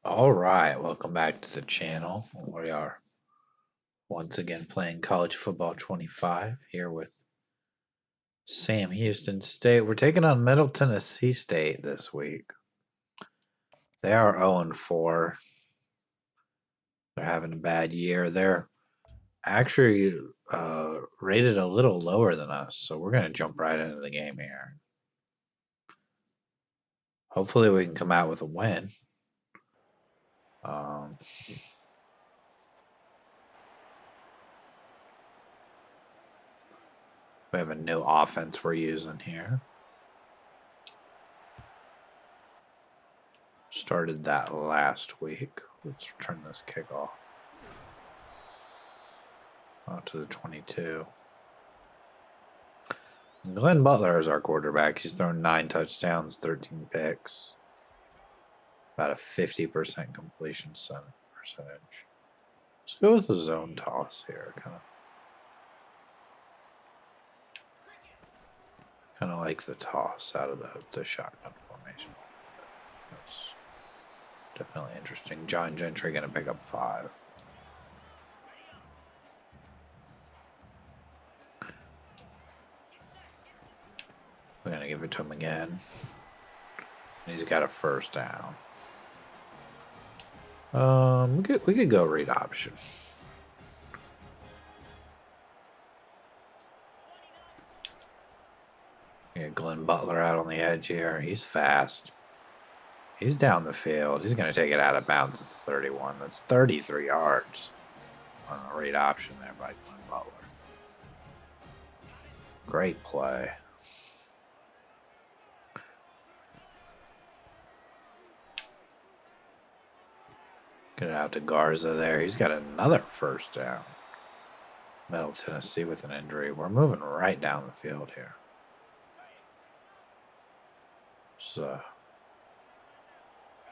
All right, welcome back to the channel. We are once again playing College Football 25 here with Sam Houston State. We're taking on Middle Tennessee State this week. They are 0-4. They're having a bad year. They're actually rated a little lower than us, so we're going to jump right into the game here. Hopefully, we can come out with a win. We have a new offense we're using here. Started that last week. Let's turn this kick off. Out to the 22. Glenn Butler is our quarterback. He's thrown 9 touchdowns, 13 picks. About a 50% completion percentage. Let's go with the zone toss here. Kind of like the toss out of the shotgun formation. That's definitely interesting. John Gentry going to pick up 5. We're going to give it to him again. And he's got a first down. We could go read option. Get Glenn Butler out on the edge here. He's fast. He's down the field. He's going to take it out of bounds at 31. That's 33 yards on a read option there by Glenn Butler. Great play. Get it out to Garza there. He's got another first down. Middle Tennessee with an injury. We're moving right down the field here. It's a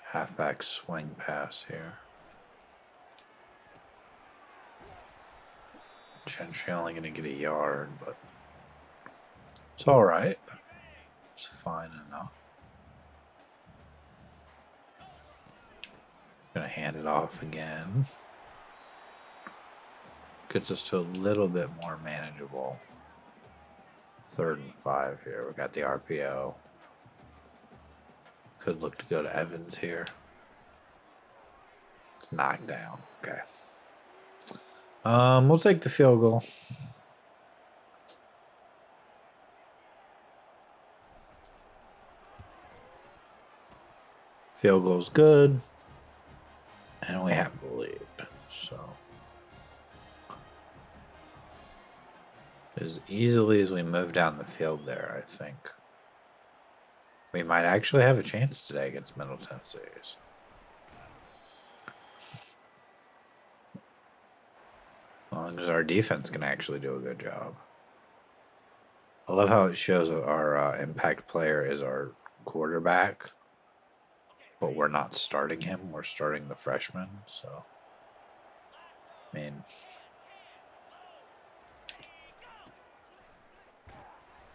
halfback swing pass here. Gentry only going to get a yard, but it's all right. It's fine enough. Gonna hand it off again. Gets us to a little bit more manageable. 3rd and 5 here. We got the RPO. Could look to go to Evans here. It's knocked down. Okay. We'll take the field goal. Field goal's good. And we have the lead. So as easily as we move down the field there, I think we might actually have a chance today against Middle Tennessee. As long as our defense can actually do a good job. I love how it shows our impact player is our quarterback, but we're not starting him. We're starting the freshman. So, I mean,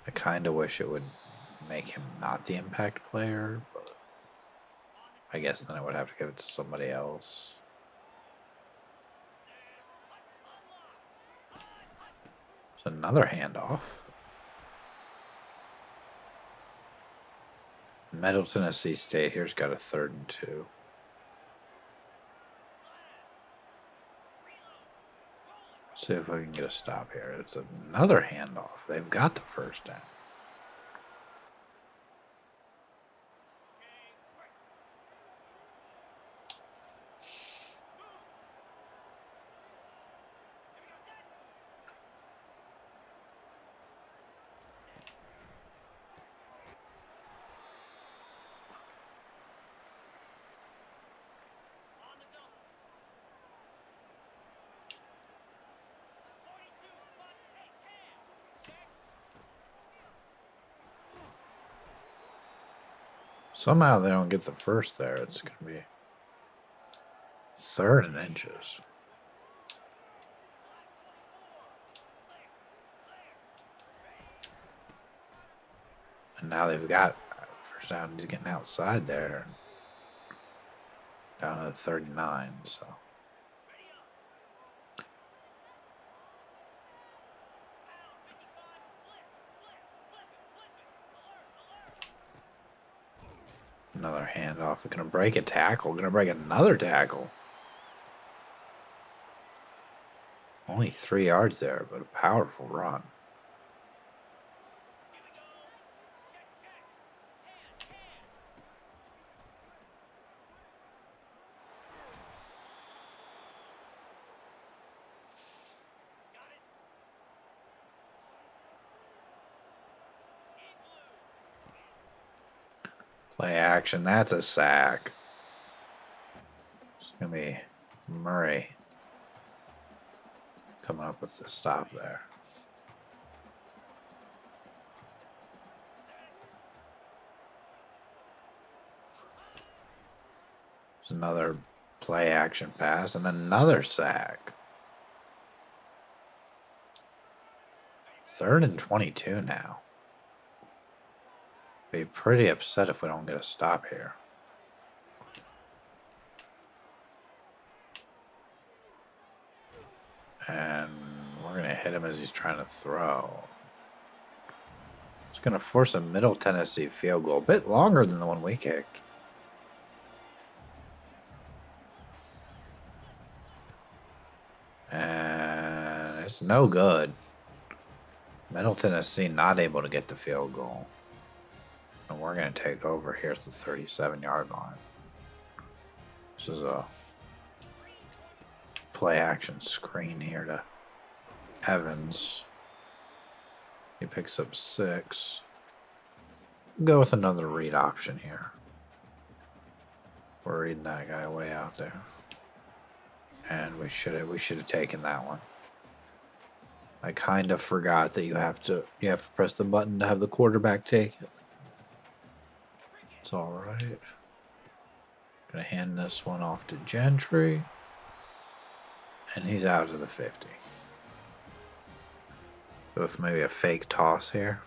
I kind of wish it would make him not the impact player, but I guess then I would have to give it to somebody else. It's another handoff. Middle Tennessee State here's got a 3rd and 2. See if I can get a stop here. It's another handoff. They've got the first down. Somehow they don't get the first there. It's going to be 3rd and inches. And now they've got the first down. He's getting outside there. Down to 39, so. Another handoff. We're going to break a tackle. Going to break another tackle. Only 3 yards there, but a powerful run. Play action. That's a sack. It's going to be Murray coming up with the stop there. There's another play action pass and another sack. 3rd and 22 now. Be pretty upset if we don't get a stop here. And we're going to hit him as he's trying to throw. It's going to force a Middle Tennessee field goal. A bit longer than the one we kicked. And it's no good. Middle Tennessee not able to get the field goal. And we're going to take over here at the 37-yard line. This is a play action screen here to Evans. He picks up 6. Go with another read option here. We're reading that guy way out there. And we should have taken that one. I kind of forgot that you have to press the button to have the quarterback take it. It's all right. Gonna hand this one off to Gentry. And he's out to the 50. With maybe a fake toss here.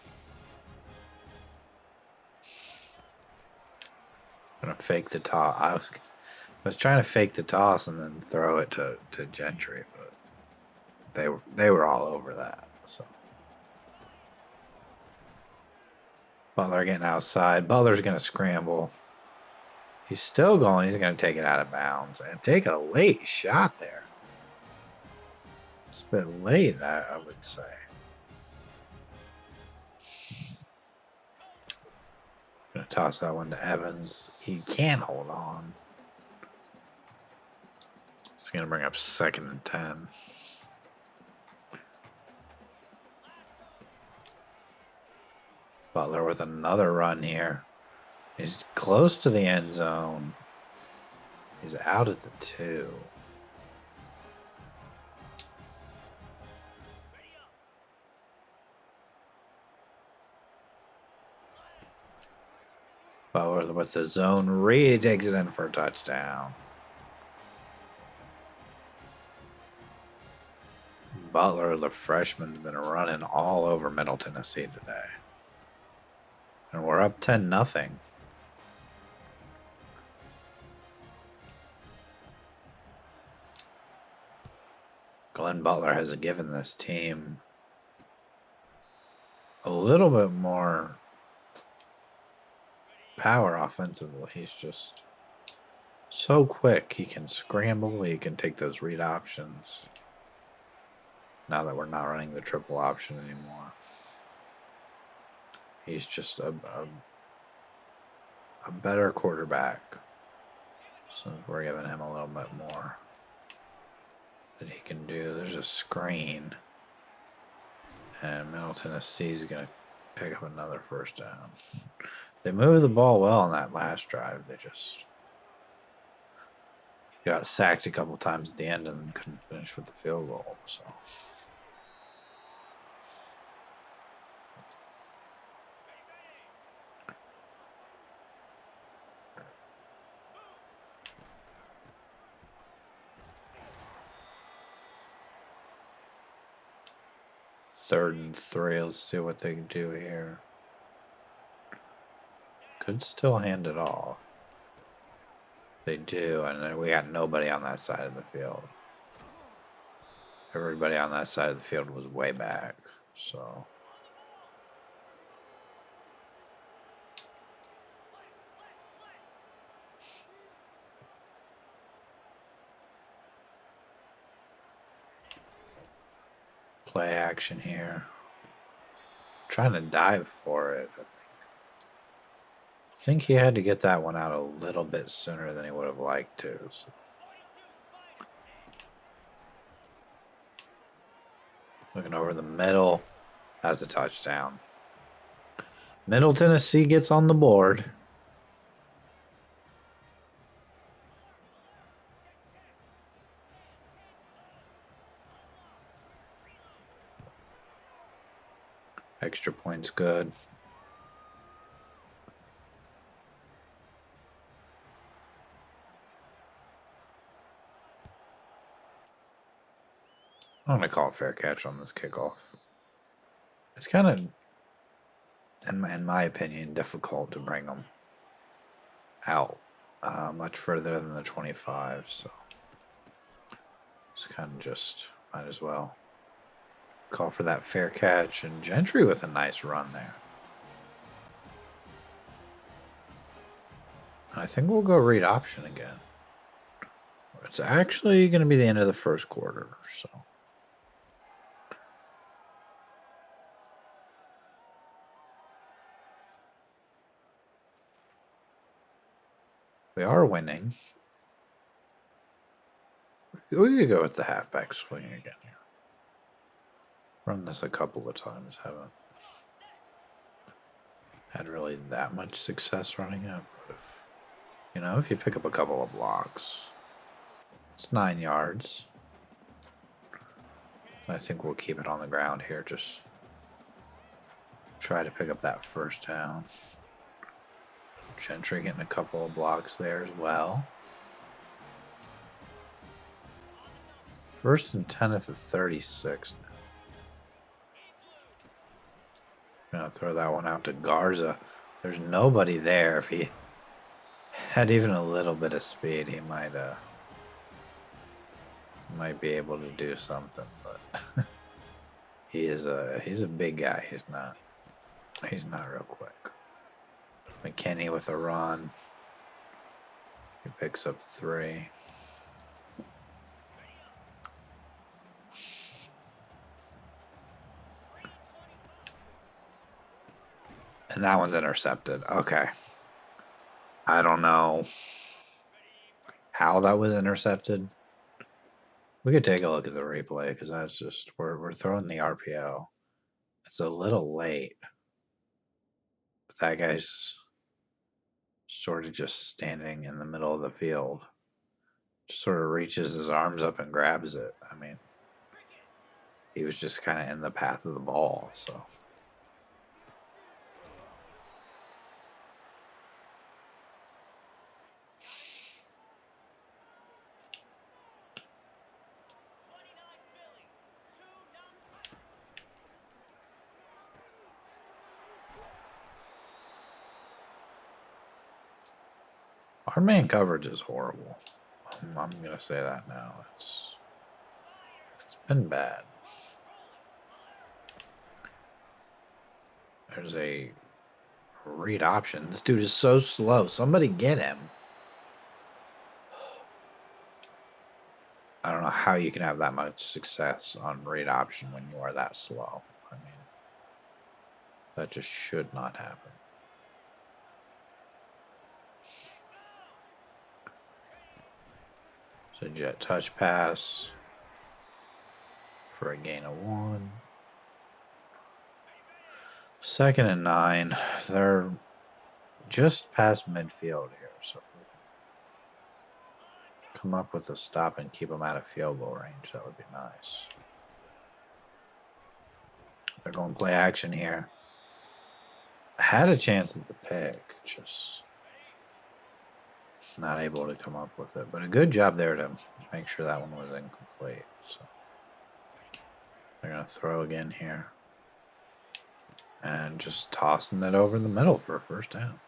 Gonna fake the toss. I was trying to fake the toss and then throw it to Gentry, but they were all over that. So Butler getting outside. Butler's gonna scramble. He's still going. He's gonna take it out of bounds and take a late shot there. It's a bit late, I would say. Gonna toss that one to Evans. He can hold on. It's gonna bring up 2nd and 10. Butler with another run here. He's close to the end zone. He's out at the 2. Butler with the zone read. He takes it in for a touchdown. Butler, the freshman, has been running all over Middle Tennessee today. And we're up 10-0. Glenn Butler has given this team a little bit more power offensively. He's just so quick. He can scramble. He can take those read options. Now that we're not running the triple option anymore. He's just a better quarterback. So we're giving him a little bit more that he can do. There's a screen. And Middle Tennessee is going to pick up another 1st down. They moved the ball well on that last drive. They just got sacked a couple times at the end and couldn't finish with the field goal. So. Third and 3. Let's see what they can do here. Could still hand it off. They do, and then we got nobody on that side of the field. Everybody on that side of the field was way back, so. Play action here. Trying to dive for it. I think he had to get that one out a little bit sooner than he would have liked to. So. Looking over the middle. That's a touchdown. Middle Tennessee gets on the board. Extra points good. I'm going to call a fair catch on this kickoff. It's kind of, in my opinion, difficult to bring them out much further than the 25, so it's kind of just might as well call for that fair catch. And Gentry with a nice run there. I think we'll go read option again. It's actually going to be the end of the first quarter, so. We are winning. We could go with the halfback swing again here. Run this a couple of times, haven't had really that much success running it. But if you pick up a couple of blocks, it's 9 yards. I think we'll keep it on the ground here. Just try to pick up that first down. Gentry getting a couple of blocks there as well. First and 10 at the 36 now. Gonna throw that one out to Garza. There's nobody there. If he had even a little bit of speed, he might be able to do something, but he's a big guy. He's not real quick. McKinney with a run. He picks up 3. And that one's intercepted. Okay. I don't know how that was intercepted. We could take a look at the replay because that's just we're throwing the RPO. It's a little late. But that guy's sort of just standing in the middle of the field. Just sort of reaches his arms up and grabs it. I mean, he was just kind of in the path of the ball, so. Our man coverage is horrible. I'm going to say that now. It's been bad. There's a read option. This dude is so slow. Somebody get him. I don't know how you can have that much success on read option when you are that slow. I mean, that just should not happen. So jet touch pass for a gain of 1. 2nd and 9. They're just past midfield here, so come up with a stop and keep them out of field goal range. That would be nice. They're going to play action here. Had a chance at the pick, just not able to come up with it. But a good job there to make sure that one was incomplete. So they're going to throw again here. And just tossing it over the middle for a first down.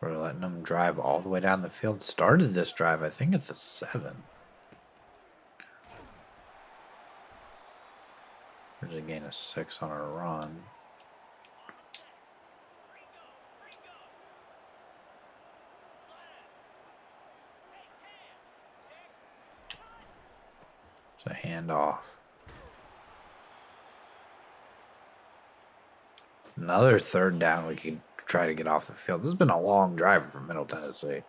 We're letting them drive all the way down the field. Started this drive, I think, at the 7. There's a gain of 6 on our run. It's a handoff. Another 3rd down we could try to get off the field. This has been a long drive from Middle Tennessee.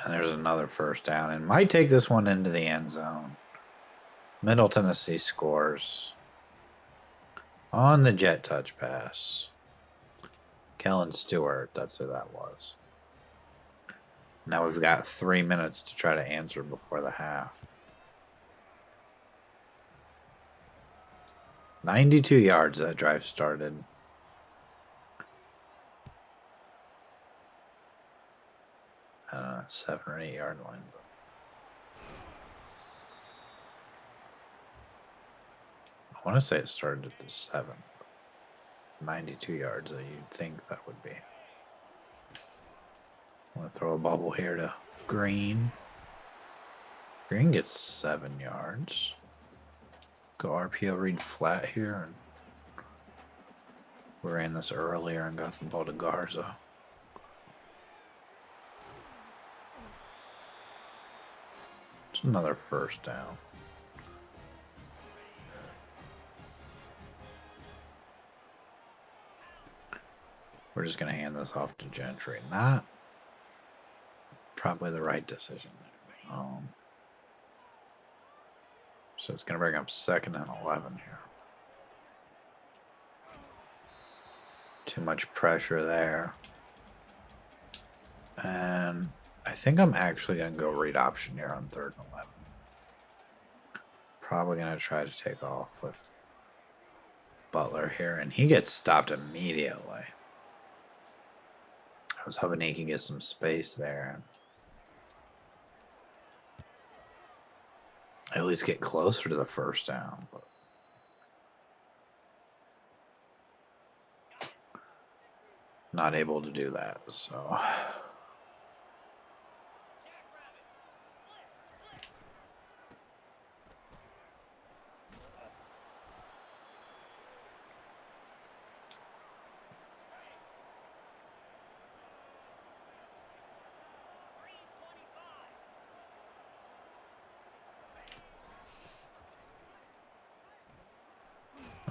And there's another 1st down. And might take this one into the end zone. Middle Tennessee scores on the jet touch pass. Kellen Stewart, that's who that was. Now we've got 3 minutes to try to answer before the half. 92 yards that drive started. I don't know, 7 or 8 yard line. I want to say it started at the 7. 92 yards, you'd think that would be. I'm going to throw a bubble here to Green. Green gets 7 yards. Go RPO read flat here. And we ran this earlier and got the ball to Garza. It's another 1st down. We're just going to hand this off to Gentry. Not probably the right decision. So it's going to bring up 2nd and 11 here. Too much pressure there. And I think I'm actually going to go read option here on 3rd and 11. Probably going to try to take off with Butler here. And he gets stopped immediately. I was hoping he could get some space there. At least get closer to the 1st down. But not able to do that, so.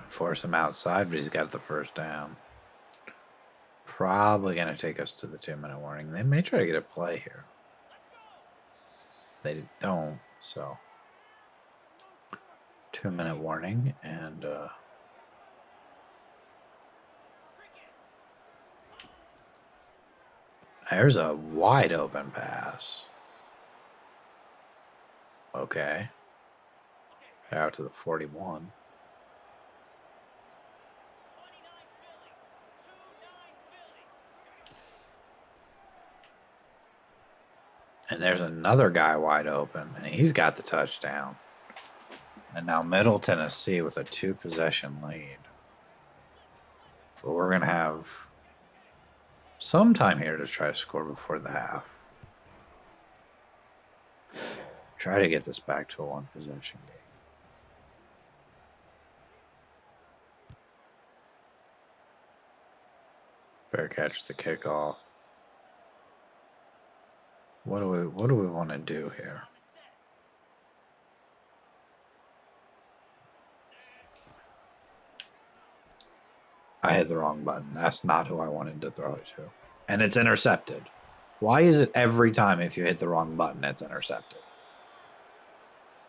Force him outside, but he's got the 1st down. Probably going to take us to the 2-minute warning. They may try to get a play here. They don't, so 2-minute warning, and there's a wide open pass. Okay. They're out to the 41. And there's another guy wide open, and he's got the touchdown. And now Middle Tennessee with a 2-possession lead. But we're going to have some time here to try to score before the half. Try to get this back to a 1-possession game. Fair catch the kickoff. What do we want to do here? I hit the wrong button. That's not who I wanted to throw it to. And it's intercepted. Why is it every time if you hit the wrong button, it's intercepted?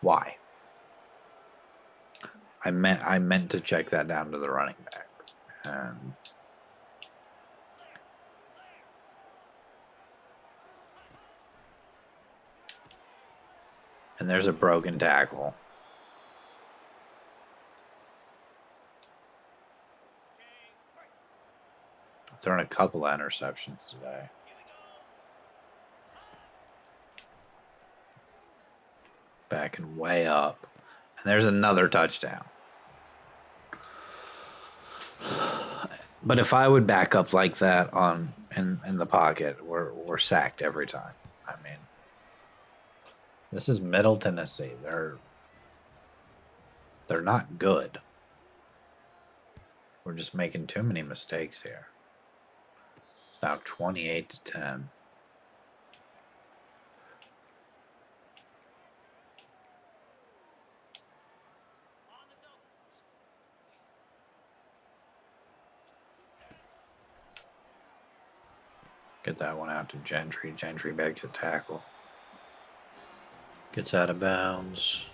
Why? I meant to check that down to the running back. And there's a broken tackle. I've thrown a couple of interceptions today. Backing way up. And there's another touchdown. But if I would back up like that in the pocket, we're sacked every time. I mean, this is Middle Tennessee. They're not good. We're just making too many mistakes here. It's now 28-10. Get that one out to Gentry. Gentry makes a tackle. Gets out of bounds.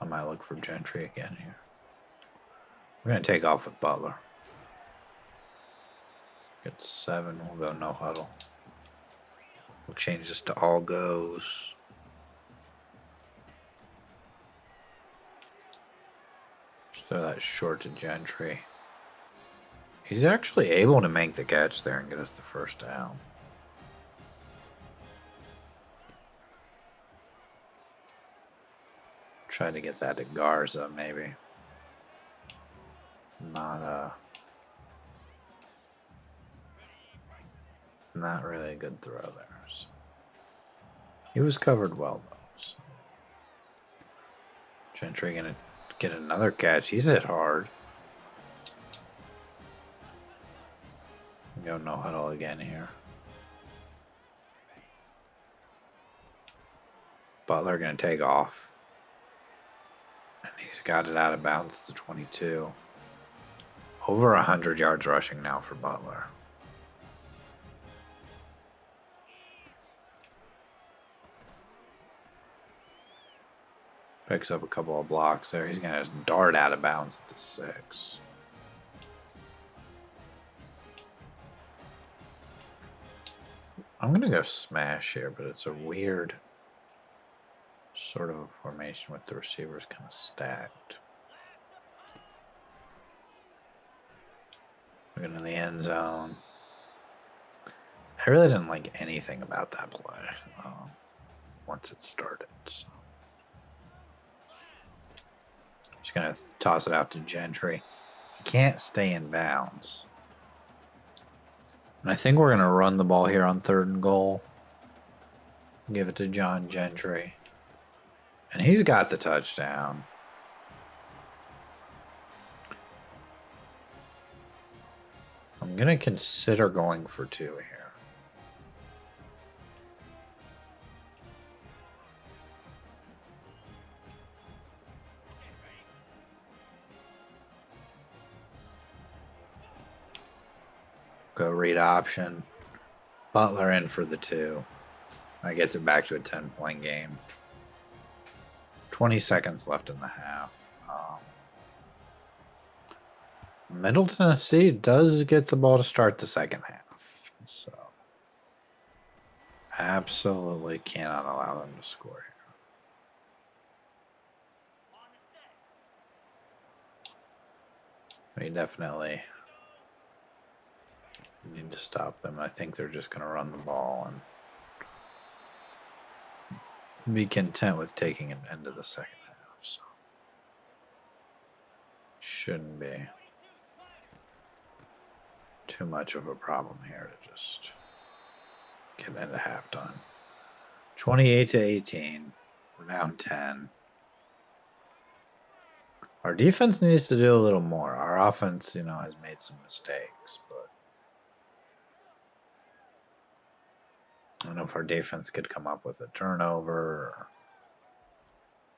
I might look for Gentry again here. We're going to take off with Butler. Get 7. We'll go no huddle. We'll change this to all goes. Just throw that short to Gentry. He's actually able to make the catch there and get us the first down. Try to get that to Garza, maybe. Not really a good throw there. So. He was covered well, though. So. Gentry gonna get another catch. He's hit hard. Go no huddle again here. Butler gonna take off. And he's got it out of bounds to 22. Over 100 yards rushing now for Butler. Picks up a couple of blocks there. He's going to dart out of bounds at the 6. I'm going to go smash here, but it's a weird sort of a formation with the receivers kind of stacked. We're going to the end zone. I really didn't like anything about that play once it started. So. Just going to toss it out to Gentry. He can't stay in bounds. And I think we're going to run the ball here on 3rd and goal. Give it to John Gentry. And he's got the touchdown. I'm going to consider going for 2 here. Go read option. Butler in for the 2. That gets it back to a 10-point game. 20 seconds left in the half. Middle Tennessee does get the ball to start the second half. So, absolutely cannot allow them to score here. We definitely need to stop them. I think they're just going to run the ball and be content with taking it into the second half. So. Shouldn't be too much of a problem here to just get into halftime. 28-18. We're down 10. Our defense needs to do a little more. Our offense, has made some mistakes, but I don't know if our defense could come up with a turnover or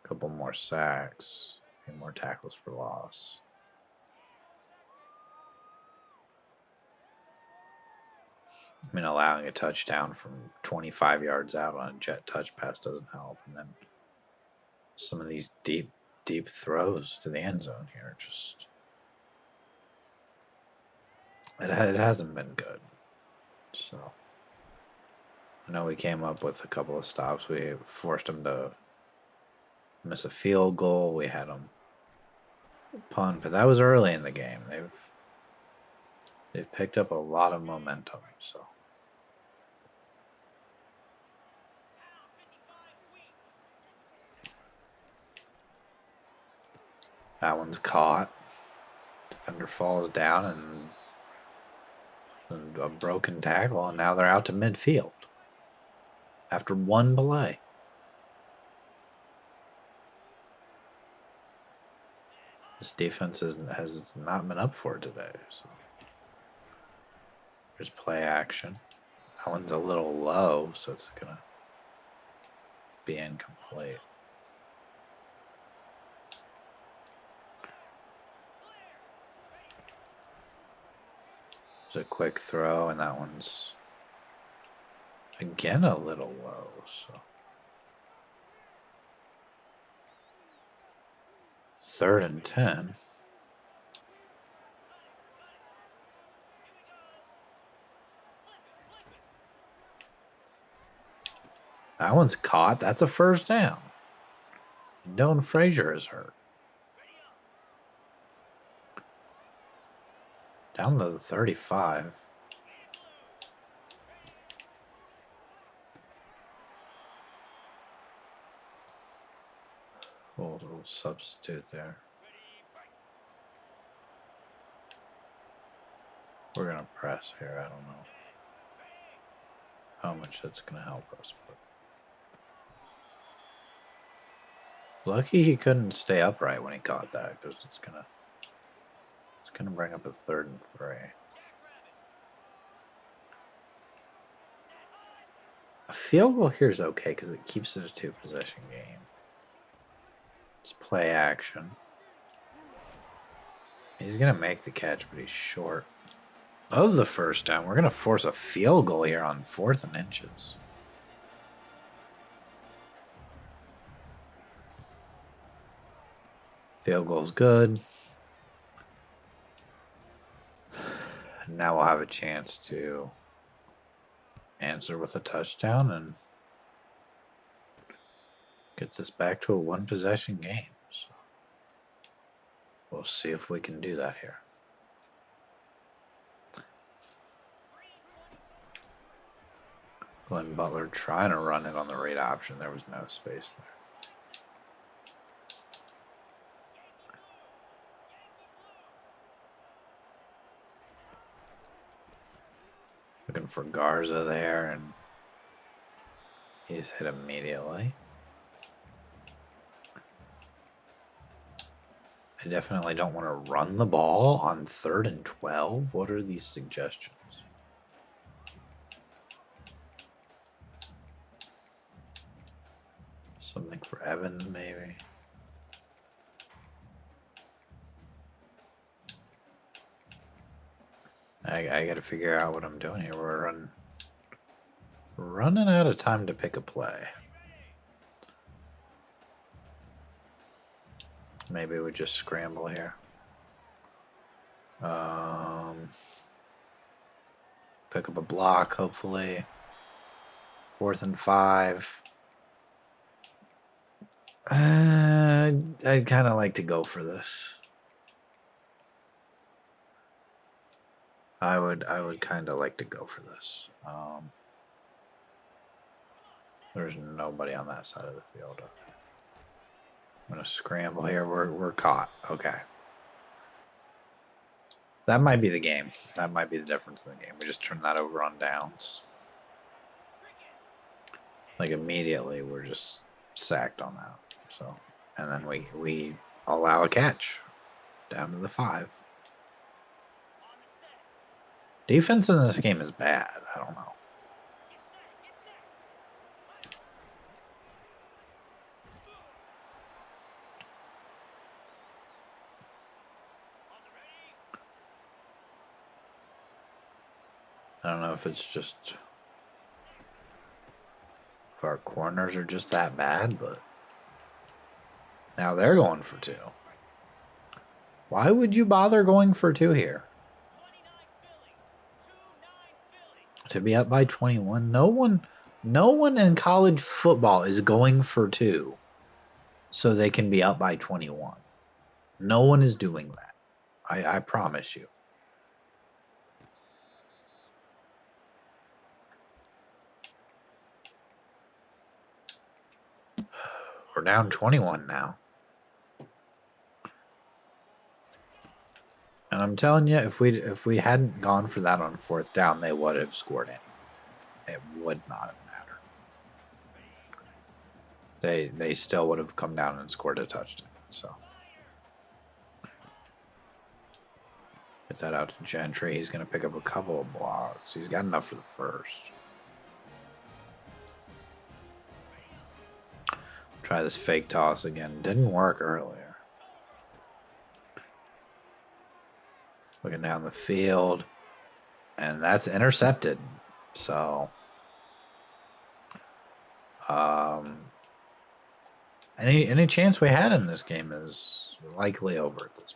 a couple more sacks, a few more tackles for loss. I mean, allowing a touchdown from 25 yards out on a jet touch pass doesn't help. And then some of these deep throws to the end zone here, just it hasn't been good. So I know we came up with a couple of stops. We forced them to miss a field goal. We had them punt, but that was early in the game. They've picked up a lot of momentum. So. That one's caught. Defender falls down and a broken tackle, and now they're out to midfield after one play. This defense has not been up for it today. So there's play action. That one's a little low, so it's gonna be incomplete. It's a quick throw, and that one's again a little low. So 3rd and 10. That one's caught. That's a first down. Dylan Frazier is hurt. Down to the 35. We'll substitute there. We're going to press here. I don't know how much that's going to help us. But lucky he couldn't stay upright when he caught that, because it's going to bring up a 3rd and 3. A field goal here is okay because it keeps it a 2-possession game. It's play action. He's going to make the catch, but he's short of the first down. We're going to force a field goal here on 4th and inches. Field goal's good. Now we'll have a chance to answer with a touchdown and get this back to a 1-possession game. So we'll see if we can do that here. Glenn Butler trying to run it on the read option. There was no space there. Looking for Garza there, and he's hit immediately. I definitely don't want to run the ball on 3rd and 12. What are these suggestions? Something for Evans, maybe. I got to figure out what I'm doing here. We're running out of time to pick a play. Maybe we just scramble here. Pick up a block, hopefully. 4th and 5. I'd kind of like to go for this. I would kind of like to go for this. There's nobody on that side of the field. I'm gonna scramble here. We're caught. Okay. That might be the game. That might be the difference in the game. We just turn that over on downs. Like immediately, we're just sacked on that. So, and then we allow a catch down to the 5. Defense in this game is bad. I don't know. I don't know if it's just if our corners are just that bad, but now they're going for 2. Why would you bother going for 2 here? To be up by 21. No one in college football is going for 2 so they can be up by 21. No one is doing that. I promise you. We're down 21 now. And I'm telling you, if we hadn't gone for that on fourth down, they would have scored anyway. It would not have mattered. They still would have come down and scored a touchdown. So get that out to Gentry. He's going to pick up a couple of blocks. He's got enough for the first. Try this fake toss again. Didn't work earlier. Looking down the field. And that's intercepted. So any chance we had in this game is likely over at this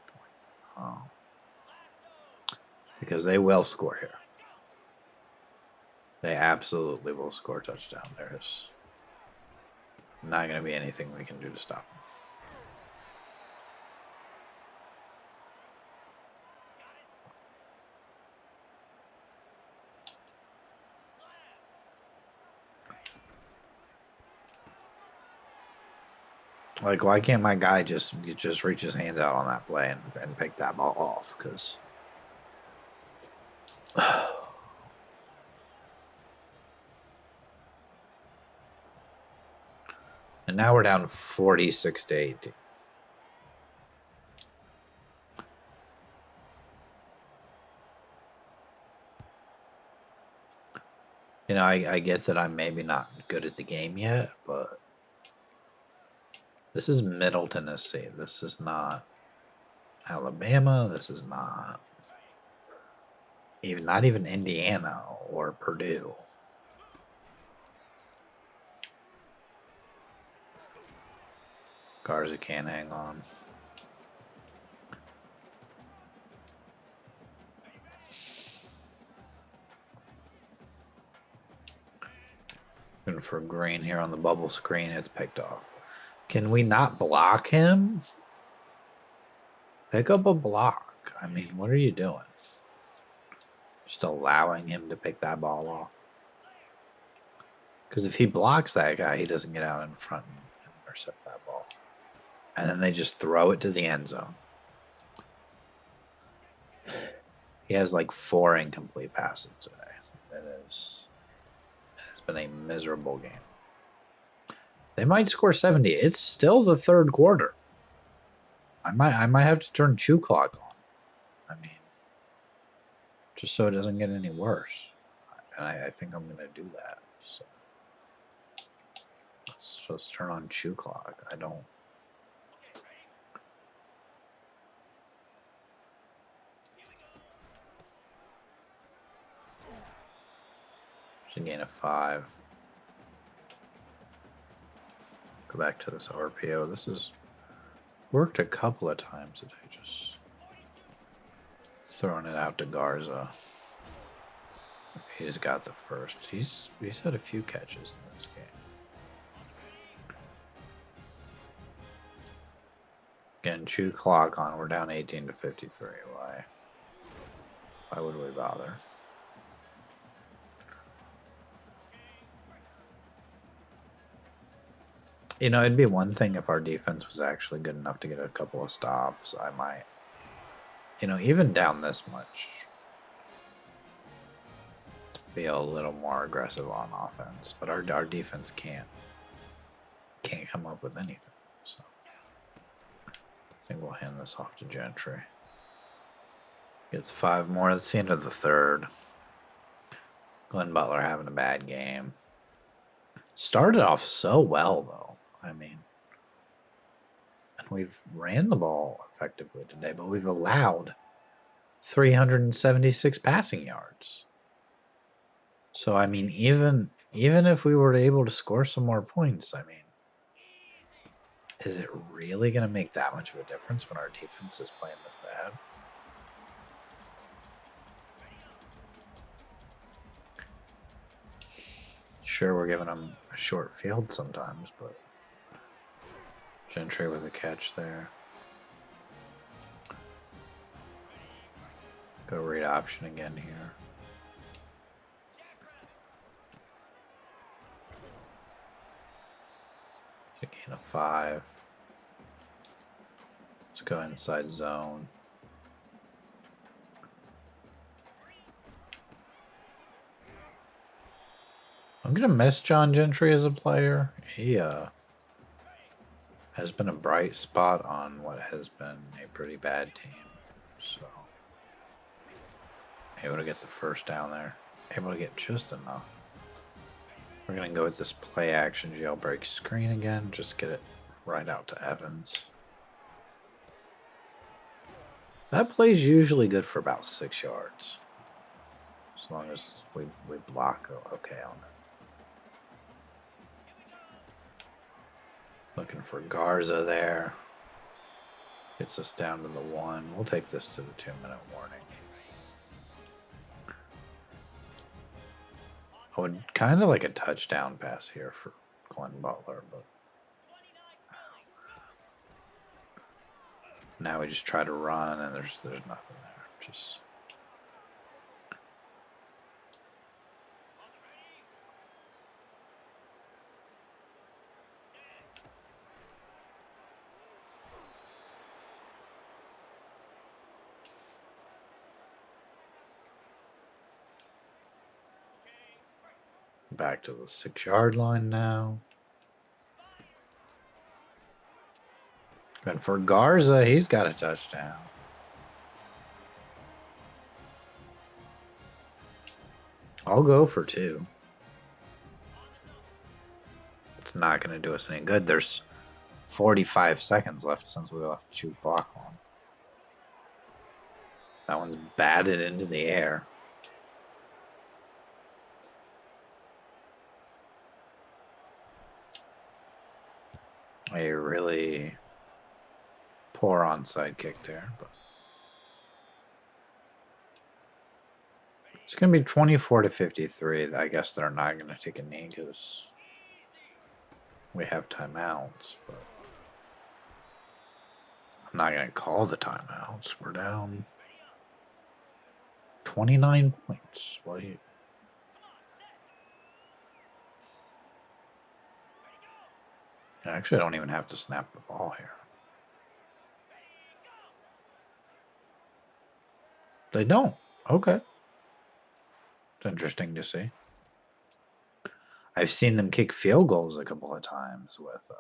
point. Because they will score here. They absolutely will score a touchdown. There's not going to be anything we can do to stop them. Like, why can't my guy just reach his hands out on that play and pick that ball off? Because and now we're down 46-18. You know, I get that I'm maybe not good at the game yet, but this is Middle Tennessee. This is not Alabama. This is not even Indiana or Purdue. Garza can't hang on. Looking for Green here on the bubble screen. It's picked off. Can we not block him? Pick up a block. I mean, what are you doing? Just allowing him to pick that ball off. Because if he blocks that guy, he doesn't get out in front and intercept that ball. And then they just throw it to the end zone. He has like 4 incomplete passes today. It's been a miserable game. They might score 70. It's still the third quarter. I might have to turn Chew Clock on. I mean, just so it doesn't get any worse. And I think I'm going to do that. So let's turn on Chew Clock. I don't. It's a gain of 5. Go back to this RPO. This has worked a couple of times today. Just throwing it out to Garza. He's got the first. He's had a few catches in this game. Again, Chew Clock on. We're down 18-53. Why would we bother? You know, it'd be one thing if our defense was actually good enough to get a couple of stops. I might, you know, even down this much, be a little more aggressive on offense. But our defense can't come up with anything. So I think we'll hand this off to Gentry. Gets 5 more. That's the end of the third. Glenn Butler having a bad game. Started off so well, though. I mean, and we've ran the ball effectively today, but we've allowed 376 passing yards. So, I mean, even if we were able to score some more points, I mean, is it really going to make that much of a difference when our defense is playing this bad? Sure, we're giving them a short field sometimes, but Gentry with a catch there. Go read option again here. It's a gain of 5. Let's go inside zone. I'm going to miss John Gentry as a player. He has been a bright spot on what has been a pretty bad team. So, able to get the first down there. Able to get just enough. We're going to go with this play action jailbreak screen again. Just get it right out to Evans. That play's usually good for about 6 yards. As long as we block okay on it. Looking for Garza there. Gets us down to the 1. We'll take this to the 2-minute warning. I would kind of like a touchdown pass here for Glenn Butler, but now we just try to run and there's nothing there. Just back to the 6-yard line now. And for Garza, he's got a touchdown. I'll go for 2. It's not going to do us any good. There's 45 seconds left since we left 2 clock on. That one's batted into the air. A really poor onside kick there, but it's going to be 24-53. I guess they're not going to take a knee because we have timeouts, but I'm not going to call the timeouts. We're down 29 points. What do you... Actually, I don't even have to snap the ball here. They don't. Okay. It's interesting to see. I've seen them kick field goals a couple of times with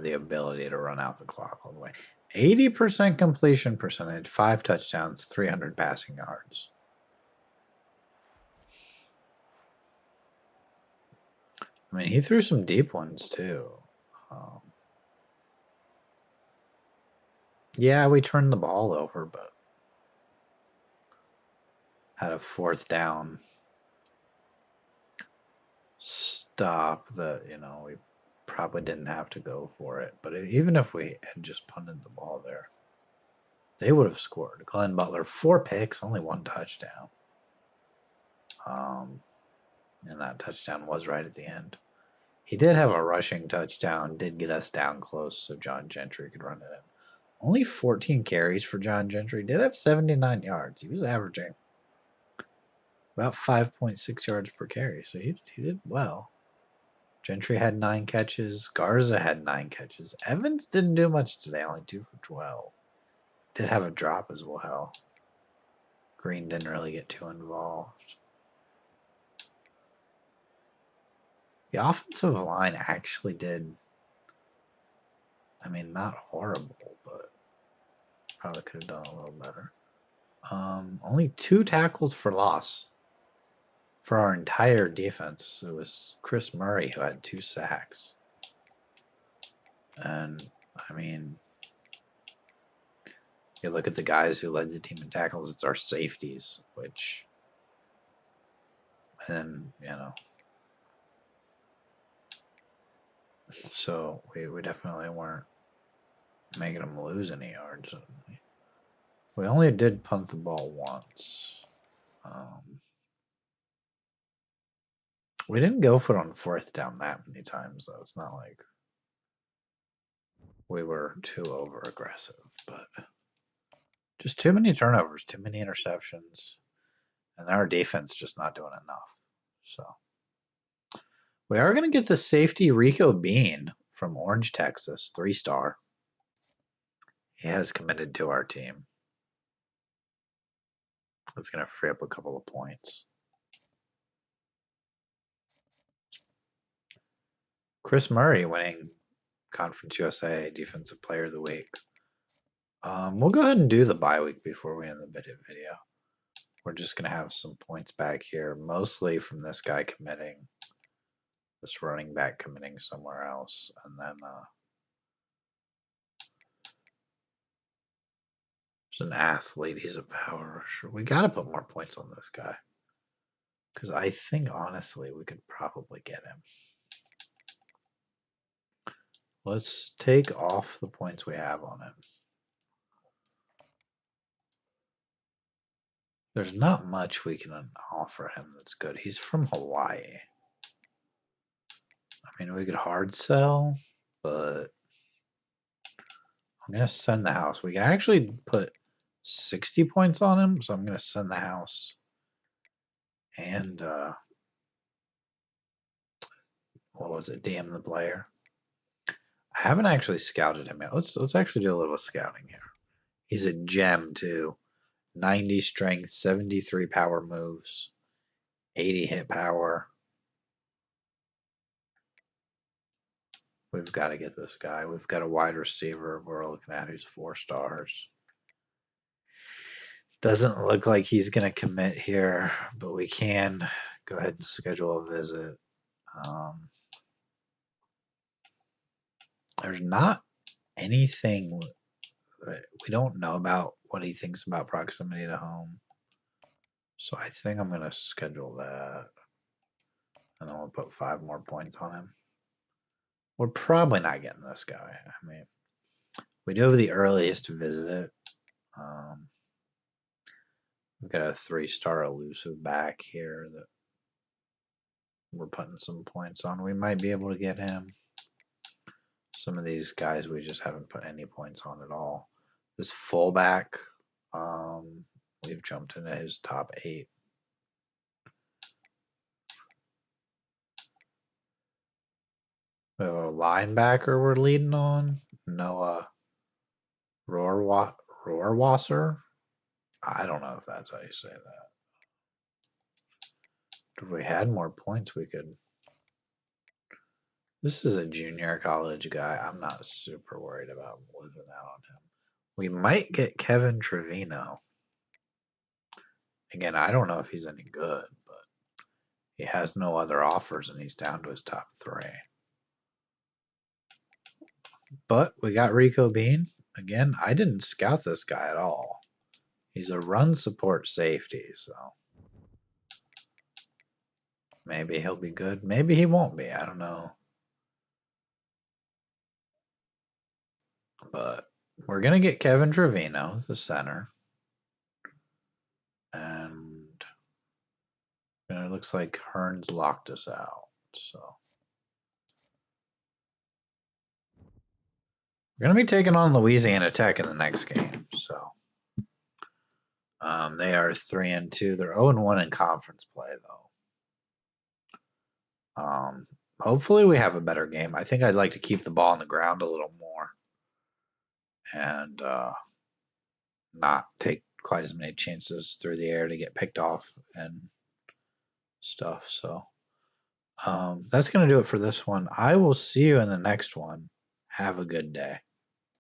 the ability to run out the clock all the way. 80% completion percentage, 5 touchdowns, 300 passing yards. I mean, he threw some deep ones too. Yeah, we turned the ball over, but had a 4th down stop that, we probably didn't have to go for it. But even if we had just punted the ball there, they would have scored. Glenn Butler, 4 picks, only 1 touchdown. And that touchdown was right at the end. He did have a rushing touchdown, did get us down close so John Gentry could run it in. Only 14 carries for John Gentry. Did have 79 yards. He was averaging about 5.6 yards per carry, so he did well. Gentry had 9 catches. Garza had 9 catches. Evans didn't do much today, only 2 for 12. Did have a drop as well. Green didn't really get too involved. The offensive line actually did, I mean, not horrible, but probably could have done a little better. Only 2 tackles for loss for our entire defense. It was Chris Murray who had 2 sacks. And, I mean, you look at the guys who led the team in tackles, it's our safeties, which, and, so we definitely weren't making them lose any yards. We only did punt the ball once. We didn't go for it on 4th down that many times, though. It's not like we were too over aggressive, but just too many turnovers, too many interceptions, and our defense just not doing enough. So we are going to get the safety Rico Bean from Orange, Texas, 3-star. He has committed to our team. That's going to free up a couple of points. Chris Murray winning Conference USA Defensive Player of the Week. We'll go ahead and do the bye week before we end the video. We're just going to have some points back here, mostly from this guy committing, this running back committing somewhere else, and then there's an athlete. He's a power rusher. We got to put more points on this guy because I think, honestly, we could probably get him. Let's take off the points we have on him. There's not much we can offer him that's good. He's from Hawaii. I mean, we could hard sell, but I'm going to send the house. We can actually put 60 points on him, so I'm going to send the house. And, what was it? DM the player. I haven't actually scouted him yet. Let's actually do a little scouting here. He's a gem, too. 90 strength, 73 power moves, 80 hit power. We've got to get this guy. We've got a wide receiver we're looking at who's 4 stars. Doesn't look like he's going to commit here, but we can go ahead and schedule a visit. There's not anything that we don't know about what he thinks about proximity to home. So I think I'm going to schedule that. And then we'll put 5 more points on him. We're probably not getting this guy. I mean, we do have the earliest visit. We've got a 3-star elusive back here that we're putting some points on. We might be able to get him. Some of these guys we just haven't put any points on at all. This fullback, we've jumped into his top 8. We have a linebacker we're leading on, Noah Rohrwasser. I don't know if that's how you say that. If we had more points, we could. This is a junior college guy. I'm not super worried about losing out on him. We might get Kevin Trevino. Again, I don't know if he's any good, but he has no other offers, and he's down to his top 3. But we got Rico Bean. Again, I didn't scout this guy at all. He's a run support safety, so maybe he'll be good. Maybe he won't be. I don't know. But we're going to get Kevin Trevino, the center. And it looks like Hearns locked us out. So we're going to be taking on Louisiana Tech in the next game. So they are 3-2. They're 0-1 in conference play, though. Hopefully we have a better game. I think I'd like to keep the ball on the ground a little more and not take quite as many chances through the air to get picked off and stuff. So that's going to do it for this one. I will see you in the next one. Have a good day.